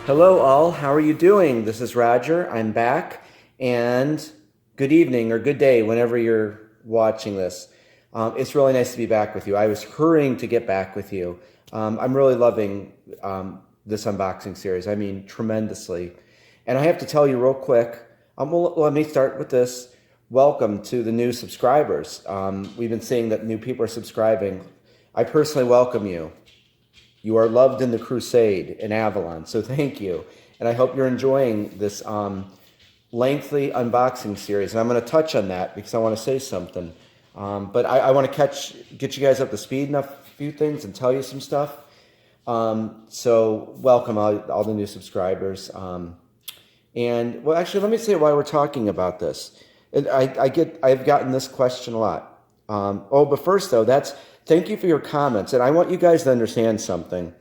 Hello all, how are you doing? This is Roger, I'm back, and good evening or good day whenever you're watching this. It's really nice to be back with you. I was hurrying to get back with you. I'm really loving this unboxing series, I mean tremendously. And I have to tell you real quick, well, let me start with this. Welcome to the new subscribers. We've been seeing that new people are subscribing. I personally welcome you. You are loved in the Crusade in Avalon, so thank you. And I hope you're enjoying this lengthy unboxing series. And I'm going to touch on that because I want to say something. But I want to get you guys up to speed on a few things and tell you some stuff. So welcome all the new subscribers. And well, actually, let me say why we're talking about this. And I've gotten this question a lot. But first though, thank you for your comments. And I want you guys to understand something.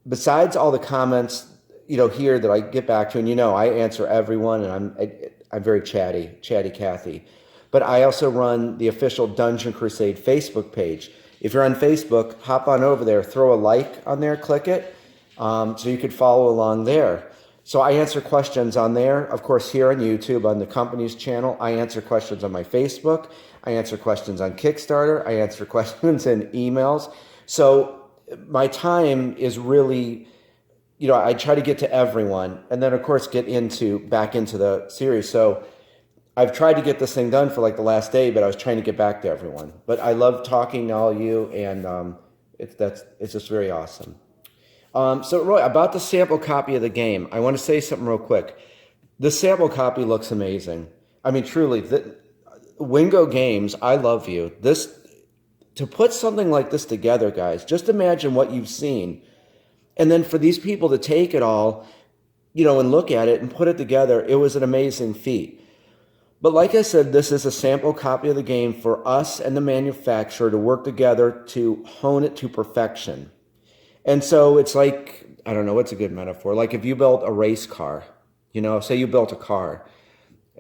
Besides all the comments, here that I get back to, and I answer everyone, and I'm very chatty Kathy. But I also run the official Dungeon Crusade Facebook page. If you're on Facebook, hop on over there, throw a like on there, click it, so you could follow along there. So I answer questions on there, of course, here on YouTube, on the company's channel. I answer questions on my Facebook. I answer questions on Kickstarter. I answer questions in emails. So my time is really, I try to get to everyone, and then of course get back into the series. So I've tried to get this thing done for like the last day, but I was trying to get back to everyone. But I love talking to all of you, and it's just very awesome. So Roy, about the sample copy of the game, I want to say something real quick. The sample copy looks amazing. I mean, truly, Wingo Games, I love you. To put something like this together, guys, just imagine what you've seen. And then for these people to take it all, and look at it and put it together, it was an amazing feat. But like I said, this is a sample copy of the game for us and the manufacturer to work together to hone it to perfection. And so it's like, I don't know, what's a good metaphor? Like if you built a race car, say you built a car,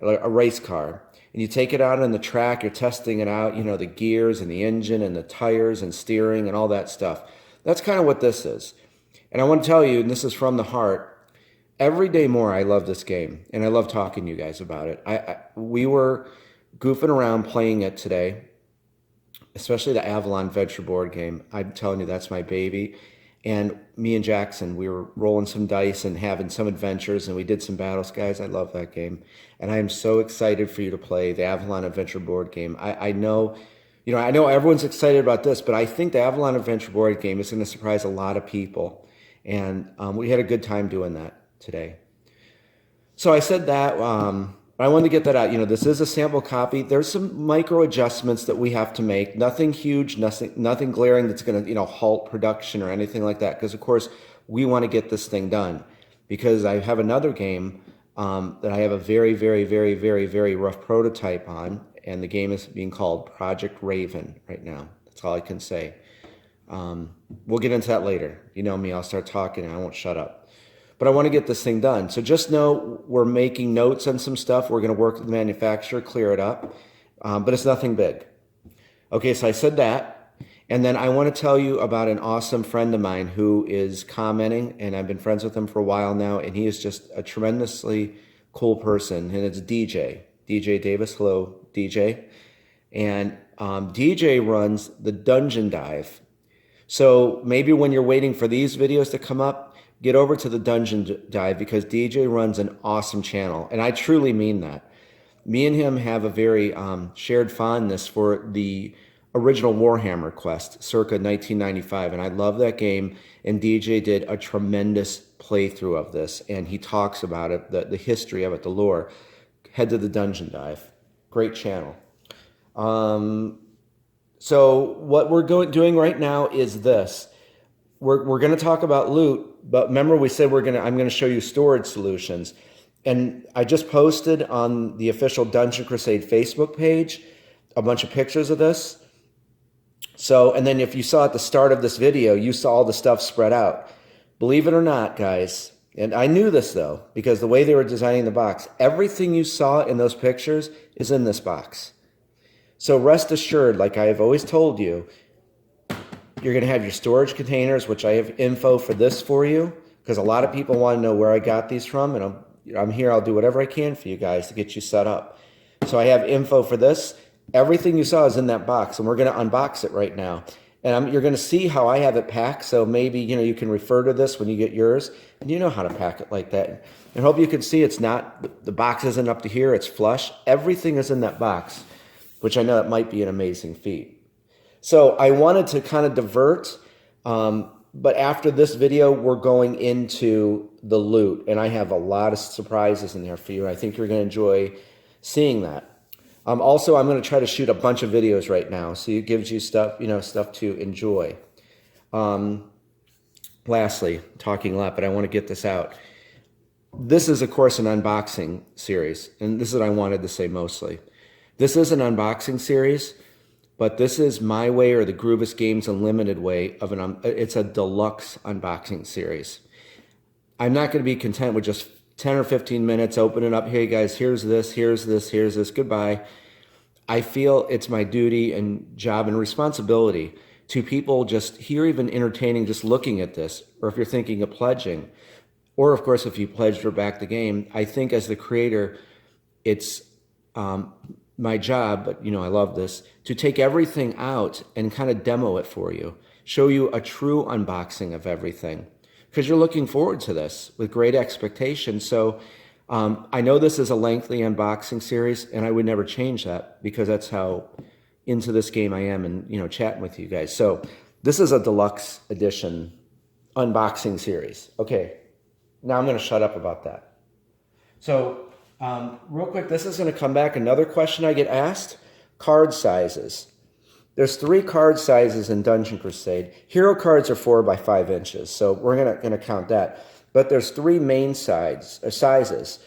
a race car, and you take it out on the track, you're testing it out, the gears and the engine and the tires and steering and all that stuff. That's kind of what this is. And I want to tell you, and this is from the heart, every day more I love this game, and I love talking to you guys about it. We were goofing around playing it today, especially the Avalon Venture board game. I'm telling you, that's my baby. And me and Jackson, we were rolling some dice and having some adventures, and we did some battles. Guys, I love that game. And I am so excited for you to play the Avalon Adventure board game. I know everyone's excited about this, but I think the Avalon Adventure board game is going to surprise a lot of people. And we had a good time doing that today. So I said that, I wanted to get that out. This is a sample copy. There's some micro adjustments that we have to make. Nothing huge, nothing glaring that's going to, halt production or anything like that. Because, of course, we want to get this thing done. Because I have another game that I have a very, very, very, very, very rough prototype on. And the game is being called Project Raven right now. That's all I can say. We'll get into that later. You know me, I'll start talking and I won't shut up. But I want to get this thing done. So just know we're making notes on some stuff. We're going to work with the manufacturer, clear it up. But it's nothing big. Okay, so I said that. And then I want to tell you about an awesome friend of mine who is commenting. And I've been friends with him for a while now. And he is just a tremendously cool person. And it's DJ. DJ Davis. Hello, DJ. And DJ runs the Dungeon Dive. So maybe when you're waiting for these videos to come up, get over to the Dungeon Dive because DJ runs an awesome channel. And I truly mean that. Me and him have a very shared fondness for the original Warhammer quest, circa 1995. And I love that game. And DJ did a tremendous playthrough of this. And he talks about it, the history of it, the lore. Head to the Dungeon Dive. Great channel. So what we're doing right now is this. We're going to talk about loot, but remember we said I'm going to show you storage solutions. And I just posted on the official Dungeon Crusade Facebook page a bunch of pictures of this. So, and then if you saw at the start of this video, you saw all the stuff spread out. Believe it or not, guys, and I knew this though, because the way they were designing the box, everything you saw in those pictures is in this box. So rest assured, like I have always told you, you're going to have your storage containers, which I have info for this for you, because a lot of people want to know where I got these from, and I'm here. I'll do whatever I can for you guys to get you set up. So I have info for this. Everything you saw is in that box, and we're going to unbox it right now. And you're going to see how I have it packed, so maybe you can refer to this when you get yours, and you know how to pack it like that. And hope you can see it's not, the box isn't up to here, it's flush. Everything is in that box, which I know it might be an amazing feat. So I wanted to kind of divert, but after this video, we're going into the loot, and I have a lot of surprises in there for you. I think you're going to enjoy seeing that. Also, I'm going to try to shoot a bunch of videos right now, so it gives you stuff, stuff to enjoy. Lastly, talking a lot, but I want to get this out. This is, of course, an unboxing series, and this is what I wanted to say mostly. This is an unboxing series, but this is my way, or the Groovis Games Unlimited way of it's a deluxe unboxing series. I'm not going to be content with just 10 or 15 minutes, open it up. Hey guys, here's this, here's this, here's this, goodbye. I feel it's my duty and job and responsibility to people just here, even entertaining, just looking at this, or if you're thinking of pledging, or of course, if you pledged or back the game, I think as the creator, it's my job, but I love this, to take everything out and kind of demo it for you, show you a true unboxing of everything, because you're looking forward to this with great expectation. So I know this is a lengthy unboxing series, and I would never change that, because that's how into this game I am, and chatting with you guys. So this is a deluxe edition unboxing series. Okay, now I'm going to shut up about that. So real quick, this is going to come back. Another question I get asked, card sizes. There's 3 card sizes in Dungeon Crusade. Hero cards are 4 by 5 inches, so we're gonna count that. But there's 3 main sizes.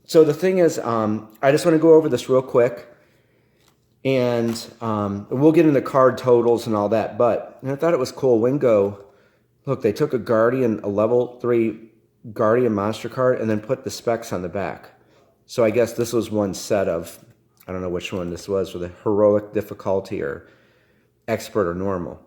So the thing is, I just want to go over this real quick, and we'll get into card totals and all that. But I thought it was cool. Wingo, look, they took a Guardian, a level 3 Guardian monster card, and then put the specs on the back. So I guess this was one set of, I don't know which one this was, for the heroic difficulty or expert or normal.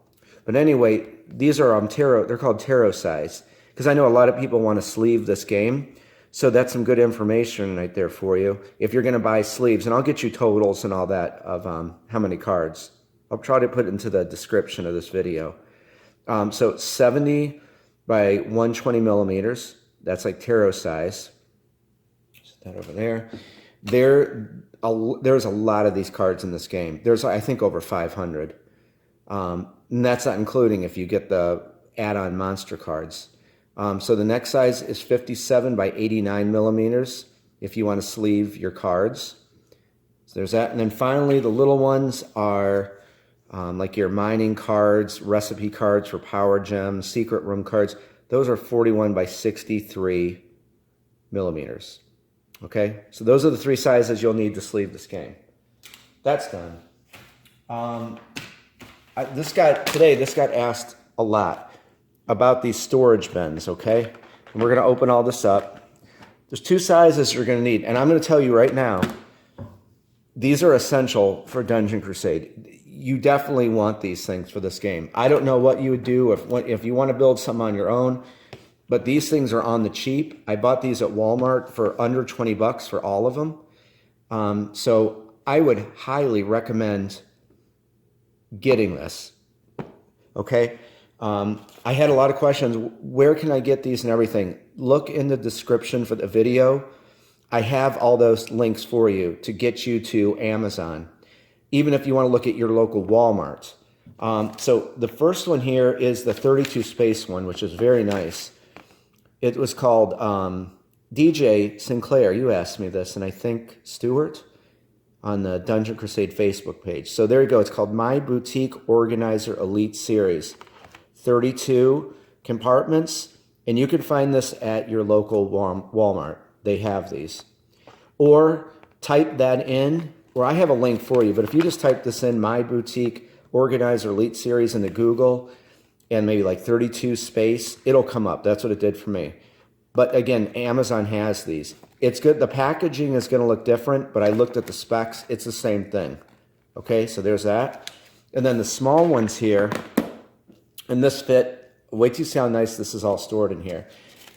But anyway, these are tarot, they're called tarot size, because I know a lot of people want to sleeve this game. So that's some good information right there for you if you're going to buy sleeves. And I'll get you totals and all that of how many cards. I'll try to put it into the description of this video. So 70 by 120 millimeters. That's like tarot size. Set that over there. There's a lot of these cards in this game. There's, I think, over 500. And that's not including if you get the add-on monster cards. So the next size is 57 by 89 millimeters if you want to sleeve your cards. So there's that. And then finally, the little ones are like your mining cards, recipe cards for power gems, secret room cards. Those are 41 by 63 millimeters. Okay, so those are the 3 sizes you'll need to sleeve this game. That's done. This got asked a lot about these storage bins, okay? And we're going to open all this up. There's 2 sizes you're going to need, and I'm going to tell you right now, these are essential for Dungeon Crusade. You definitely want these things for this game. I don't know what you would do if you want to build something on your own, but these things are on the cheap. I bought these at Walmart for under 20 bucks for all of them. So I would highly recommend getting this, okay? I had a lot of questions. Where can I get these and everything? Look in the description for the video. I have all those links for you to get you to Amazon, even if you want to look at your local Walmart. So the first one here is the 32 space one, which is very nice. It was called DJ Sinclair. You asked me this, and I think Stuart on the Dungeon Crusade Facebook page. So there you go. It's called My Boutique Organizer Elite Series. 32 compartments, and you can find this at your local Walmart. They have these. Or type that in, or I have a link for you, but if you just type this in, My Boutique Organizer Elite Series into Google, and maybe like 32 space, it'll come up. That's what it did for me. But again, Amazon has these. It's good. The packaging is going to look different, but I looked at the specs. It's the same thing. Okay, so there's that. And then the small ones here, and this fit, wait till you see how nice this is all stored in here.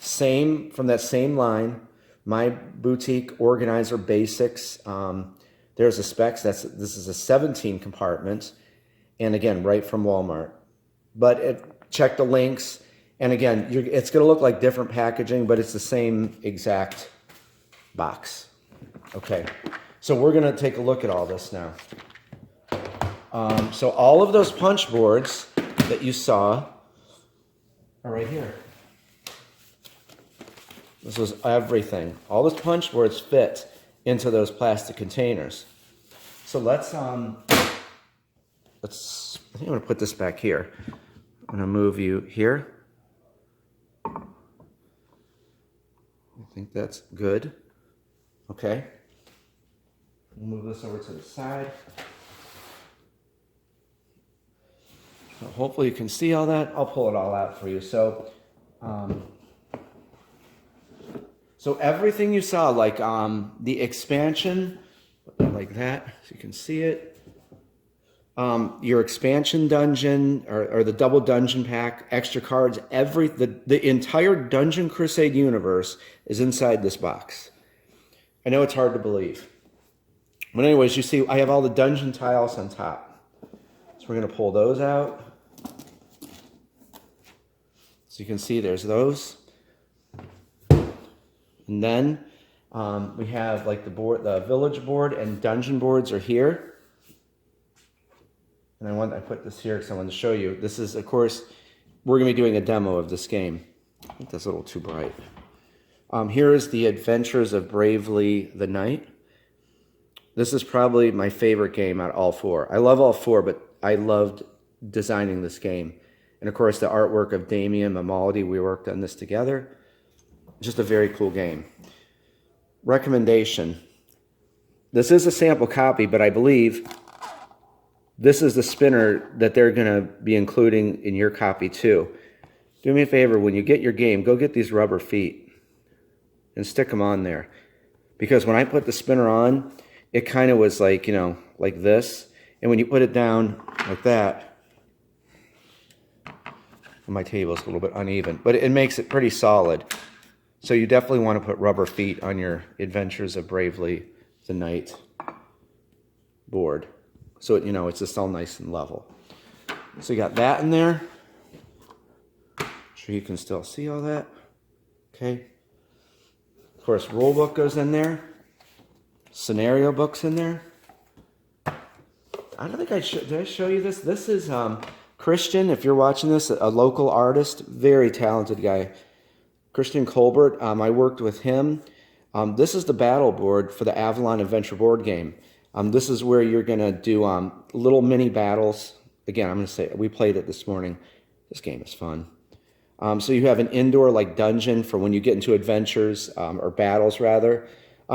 Same, from that same line, My Boutique Organizer Basics. There's a specs. This is a 17 compartment. And again, right from Walmart. But check the links. And again, it's going to look like different packaging, but it's the same exact box. Okay, so we're going to take a look at all this now. So all of those punch boards that you saw are right here. This was everything. All those punch boards fit into those plastic containers. So let's I think I'm going to put this back here. I'm going to move you here. I think that's good. Okay. We'll move this over to the side. So hopefully you can see all that. I'll pull it all out for you. So everything you saw, like the expansion, like that, so you can see it. Your expansion dungeon or the double dungeon pack, extra cards, the entire Dungeon Crusade universe is inside this box. I know it's hard to believe. But anyways, you see I have all the dungeon tiles on top. So we're going to pull those out. So you can see there's those. And then we have like the village board and dungeon boards are here. And I put this here because I wanted to show you. This is, of course, we're going to be doing a demo of this game. I think that's a little too bright. Here is the Adventures of Bravely the Knight. This is probably my favorite game out of all four. I love all four, but I loved designing this game. And of course, the artwork of Damian Mamaldi, we worked on this together. Just a very cool game. Recommendation. This is a sample copy, but I believe this is the spinner that they're going to be including in your copy too. Do me a favor, when you get your game, go get these rubber feet and stick them on there. Because when I put the spinner on, it kind of was like, you know, like this. And when you put it down like that, my table is a little bit uneven, but it makes it pretty solid. So you definitely want to put rubber feet on your Adventures of Bravely the Knight board. So, you know, it's just all nice and level. So you got that in there. Sure you can still see all that. Okay. Of course, rule book goes in there. Scenario book's in there. I don't think did I show you this? This is Christian, if you're watching this, a local artist, very talented guy. Christian Colbert, I worked with him. This is the battle board for the Avalon Adventure board game. This is where you're going to do little mini battles. Again, I'm going to say, we played it this morning. This game is fun. So you have an indoor like dungeon for when you get into adventures, or battles rather.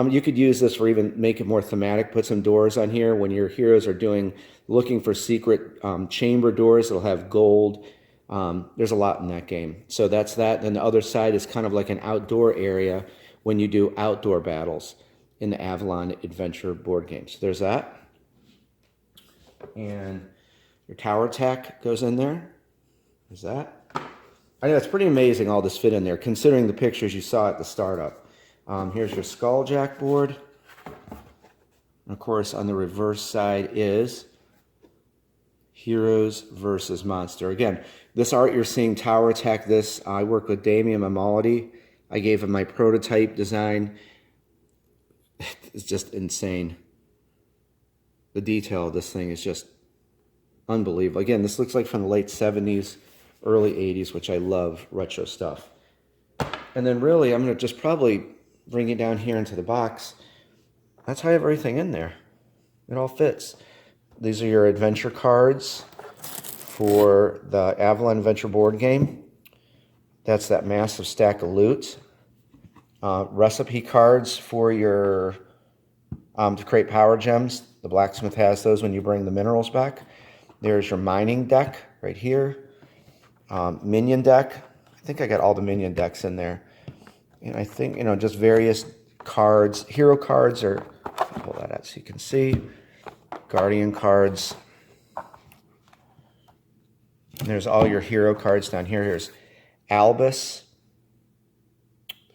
You could use this for even make it more thematic. Put some doors on here when your heroes are looking for secret chamber doors. It'll have gold. There's a lot in that game. So that's that. Then the other side is kind of like an outdoor area when you do outdoor battles in the Avalon Adventure board game. So there's that. And your tower attack goes in there. There's that. I know it's pretty amazing all this fit in there, considering the pictures you saw at the startup. Here's your Skulljack board. And of course, on the reverse side is Heroes versus Monster. Again, this art you're seeing, Tower Attack, this, I worked with Damian Mamaldi. I gave him my prototype design. It's just insane. The detail of this thing is just unbelievable. Again, this looks like from the late 70s, early 80s, which I love retro stuff. And then really, I'm going to just probably bring it down here into the box. That's how I have everything in there. It all fits. These are your adventure cards for the Avalon Adventure board game. That's that massive stack of loot. Recipe cards for your to create power gems. The blacksmith has those when you bring the minerals back. There's your mining deck right here. Minion deck. I think I got all the minion decks in there. And I think, you know, just various cards. Hero cards are, I'll pull that out so you can see. Guardian cards. And there's all your hero cards down here. Here's Albus.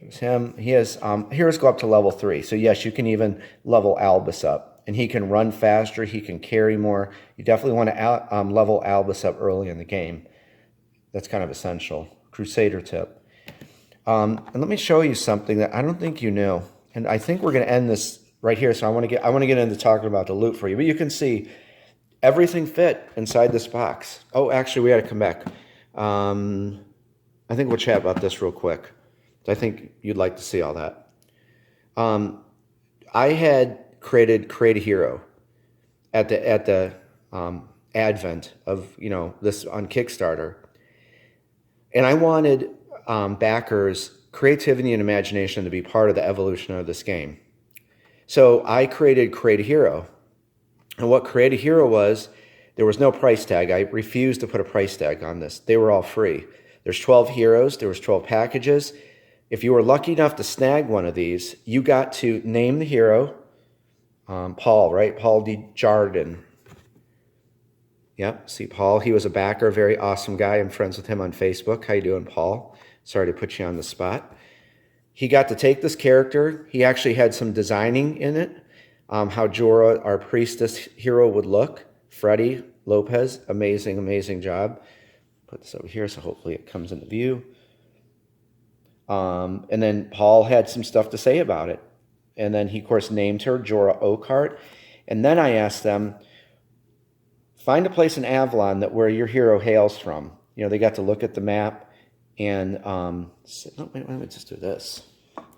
There's him. He has heroes go up to level 3. So yes, you can even level Albus up. And he can run faster. He can carry more. You definitely want to level Albus up early in the game. That's kind of essential. Crusader tip. And let me show you something that I don't think you knew. And I think we're going to end this right here. So I want to get into talking about the loot for you. But you can see everything fit inside this box. Oh, actually, we got to come back. I think we'll chat about this real quick. I think you'd like to see all that. I had create a hero at the advent of this on Kickstarter, and I wanted backers' creativity and imagination to be part of the evolution of this game. So I create a hero, and what create a hero was, there was no price tag. I refused to put a price tag on this. They were all free. There's 12 heroes. There was 12 packages. If you were lucky enough to snag one of these, you got to name the hero. Paul, right? Paul DeJardin. Yep, see Paul. He was a backer, a very awesome guy. I'm friends with him on Facebook. How you doing, Paul? Sorry to put you on the spot. He got to take this character. He actually had some designing in it. How Jorah, our priestess hero, would look. Freddie Lopez, amazing, amazing job. Put this over here so hopefully it comes into view. And then Paul had some stuff to say about it. And then he, of course, named her Jorah Oakhart. And then I asked them, find a place in Avalon where your hero hails from. They got to look at the map and say, no, wait, let me just do this.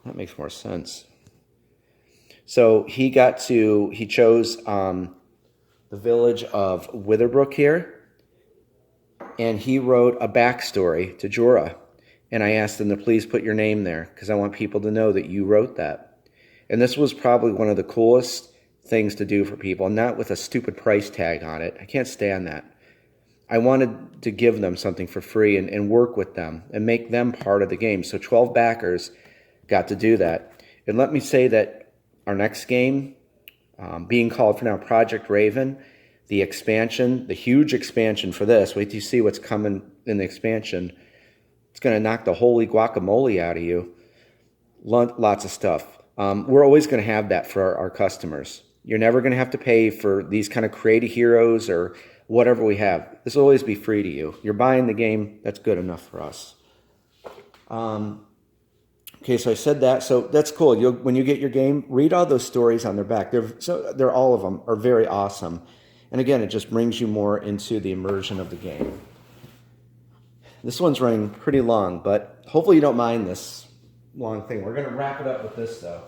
That makes more sense. So he chose the village of Witherbrook here. And he wrote a backstory to Jorah. And I asked them to please put your name there because I want people to know that you wrote that. And this was probably one of the coolest things to do for people, not with a stupid price tag on it. I can't stand that. I wanted to give them something for free and work with them and make them part of the game. So 12 backers got to do that. And let me say that our next game, being called for now Project Raven, the expansion, the huge expansion for this, wait till you see what's coming in the expansion. It's going to knock the holy guacamole out of you. Lots of stuff. We're always going to have that for our customers. You're never going to have to pay for these kind of creative heroes or whatever we have. This will always be free to you. You're buying the game. That's good enough for us. Okay, so I said that. So that's cool. When you get your game, read all those stories on their back. They're all of them are very awesome. And again, it just brings you more into the immersion of the game. This one's running pretty long, but hopefully you don't mind this long thing. We're going to wrap it up with this, though.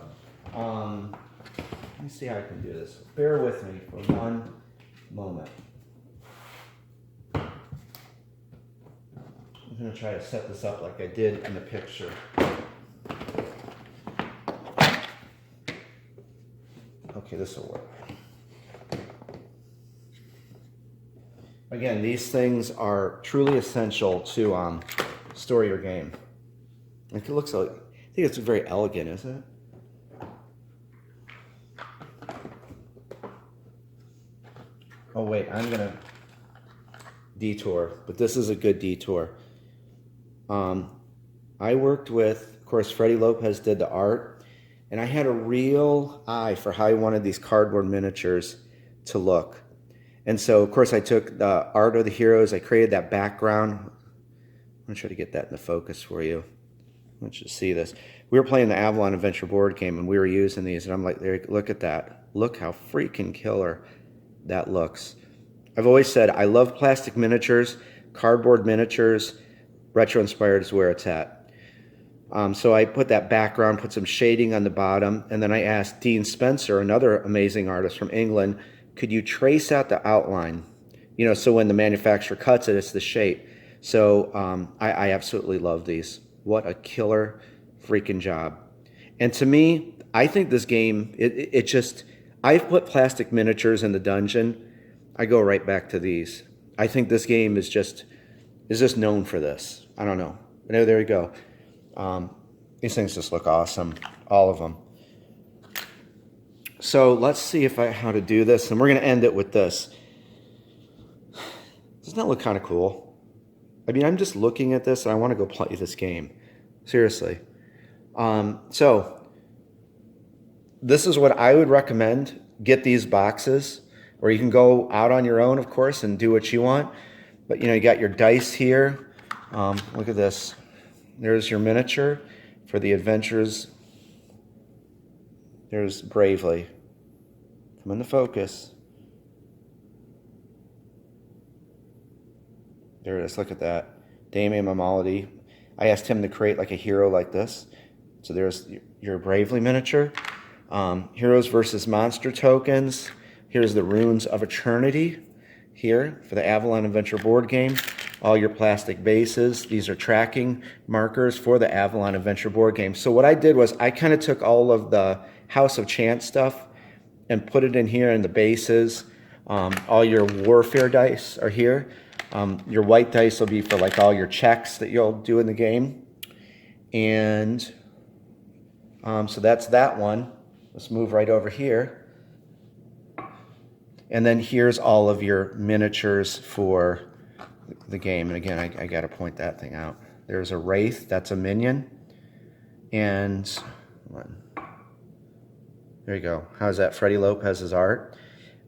Let me see how I can do this. Bear with me for one moment. I'm going to try to set this up like I did in the picture. Okay, this will work. Again, these things are truly essential to store your game. It looks like, I think it's very elegant, isn't it? Oh wait, I'm gonna detour, but this is a good detour. I worked with, of course, Freddie Lopez did the art, and I had a real eye for how I wanted these cardboard miniatures to look. And so, of course, I took the art of the heroes, I created that background. I'm gonna try to get that in the focus for you. I want you to see this. We were playing the Avalon Adventure board game, and we were using these, and I'm like, look at that. Look how freaking killer that looks. I've always said I love plastic miniatures, cardboard miniatures. Retro-inspired is where it's at. So I put that background, put some shading on the bottom, and then I asked Dean Spencer, another amazing artist from England, could you trace out the outline? So when the manufacturer cuts it, it's the shape. So I absolutely love these. What a killer freaking job. And to me, I think this game, I've put plastic miniatures in the dungeon. I go right back to these. I think this game is just known for this. I don't know. There you go. These things just look awesome. All of them. So let's see how to do this. And we're going to end it with this. Doesn't that look kind of cool? I mean, I'm just looking at this and I want to go play this game. Seriously. So this is what I would recommend. Get these boxes, or you can go out on your own, of course, and do what you want. But you got your dice here. Look at this. There's your miniature for the adventures. There's Bravely. Come into focus. There it is. Look at that. Damien Mamaldi. I asked him to create like a hero like this. So there's your Bravely miniature. Heroes versus Monster tokens. Here's the Runes of Eternity here for the Avalon Adventure board game. All your plastic bases. These are tracking markers for the Avalon Adventure board game. So what I did was I kind of took all of the House of Chance stuff and put it in here in the bases. All your warfare dice are here. Your white dice will be for like all your checks that you'll do in the game. And so that's that one. Let's move right over here. And then here's all of your miniatures for the game. And again, I got to point that thing out. There's a Wraith, that's a minion. And there you go. How's that? Freddie Lopez's art.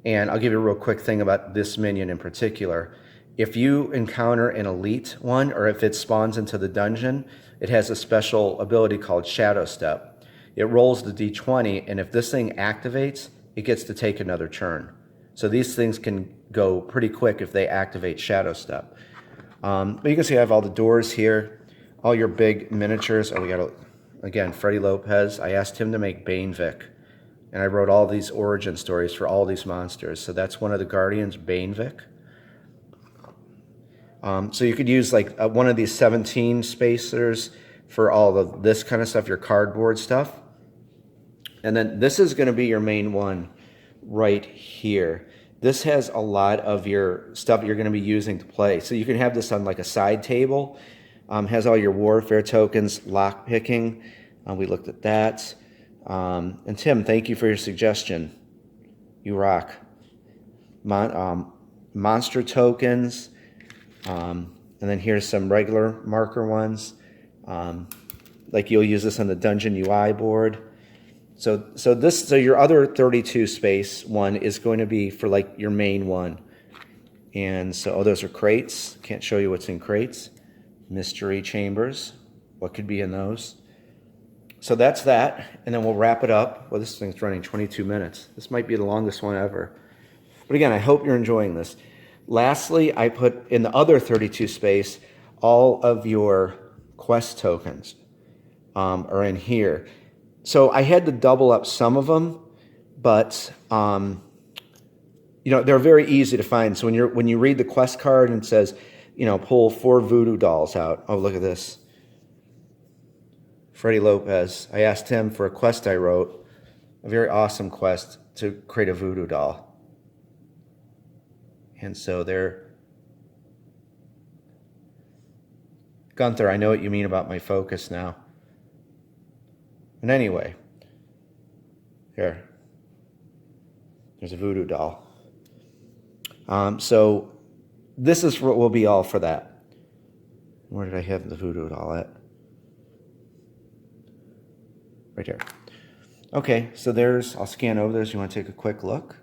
And I'll give you a real quick thing about this minion in particular. If you encounter an elite one, or if it spawns into the dungeon, it has a special ability called Shadow Step. It rolls the d20, and if this thing activates, it gets to take another turn. So these things can go pretty quick if they activate Shadow Step. But you can see I have all the doors here, all your big miniatures. Oh, we got, again, Freddie Lopez. I asked him to make Banevik, and I wrote all these origin stories for all these monsters. So that's one of the Guardians, Banevik. So you could use like one of these 17 spacers for all of this kind of stuff, your cardboard stuff. And then this is going to be your main one right here. This has a lot of your stuff you're going to be using to play. So you can have this on like a side table. Has all your warfare tokens, lock picking. We looked at that. And Tim, thank you for your suggestion. You rock. Monster tokens. And then here's some regular marker ones. Like you'll use this on the Dungeon UI board. So your other 32 space one is going to be for like your main one. And so, those are crates. Can't show you what's in crates. Mystery chambers. What could be in those? So that's that. And then we'll wrap it up. Well, this thing's running 22 minutes. This might be the longest one ever. But again, I hope you're enjoying this. Lastly, I put in the other 32 space, all of your quest tokens are in here. So I had to double up some of them, but they're very easy to find. So when you read the quest card and it says, pull 4 voodoo dolls out. Oh, look at this. Freddie Lopez. I asked him for a quest I wrote, a very awesome quest to create a voodoo doll. And so they're... Gunther, I know what you mean about my focus now. And anyway, there's a voodoo doll. So this is what will be all for that. Where did I have the voodoo doll at? Right here. Okay, so I'll scan over those. You want to take a quick look?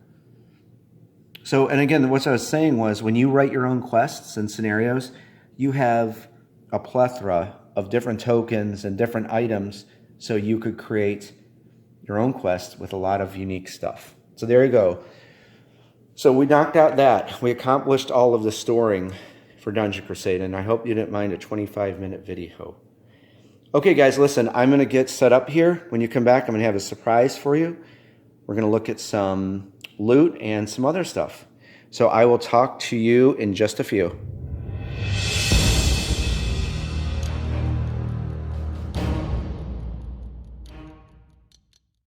So, and again, what I was saying was when you write your own quests and scenarios, you have a plethora of different tokens and different items, so you could create your own quest with a lot of unique stuff. So there you go. So we knocked out that. We accomplished all of the storing for Dungeon Crusade, and I hope you didn't mind a 25-minute video. Okay, guys, listen, I'm going to get set up here. When you come back, I'm going to have a surprise for you. We're going to look at some loot and some other stuff. So I will talk to you in just a few.